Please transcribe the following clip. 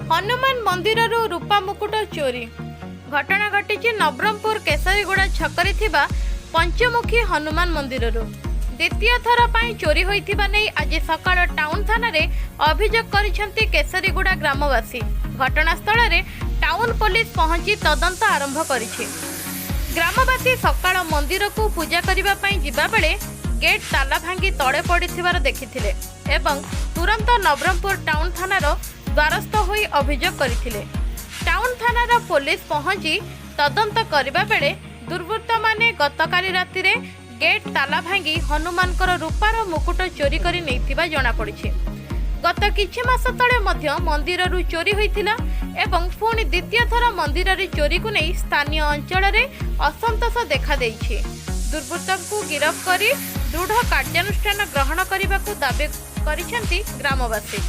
हनुमान मंदिर रूपा मुकुट चोरी घटना घटी नबरंगपुर केसरीगुड़ा छकरे थिबा पंचमुखी हनुमान मंदिर द्वितीय थर पर चोरी होइथिबा नै आज सकाळ टाउन थाना रे अभियोग करिसेंती केसरीगुड़ा ग्रामवासी। घटनास्थल रे टाउन पुलिस पहुंची तदंत आरंभ करिछि। ग्रामवासी सकाळ मंदिर को पूजा करिबा पई जिबा बेले गेट ताला भांगी तळे पड़िथिबार देखिथिले एवं तुरंत नबरंगपुर टाउन थानार द्वारस्थ होई अभियोग करथिले। टाउन थानार पुलिस पहुंची तदंत करिबा बेले दुर्वृत्त माने गतकाली राति रे गेट ताला भांगी हनुमानकर रूपार मुकुट चोरी करि नैथिबा जणा पड़िछि। गत किछि मास तळे मध्य मंदिररू चोरी होइथिला एवं पुणी द्वितीय थर मंदिर रे चोरी को नै स्थानीय अंचल रे असंतोष देखा देइछि। दुर्वृत्तଙ୍କୁ गिरफ्त करी दृढ़ कार्यानुष्ठान ग्रहण करने को दाबी करिसेंती ग्रामवासी।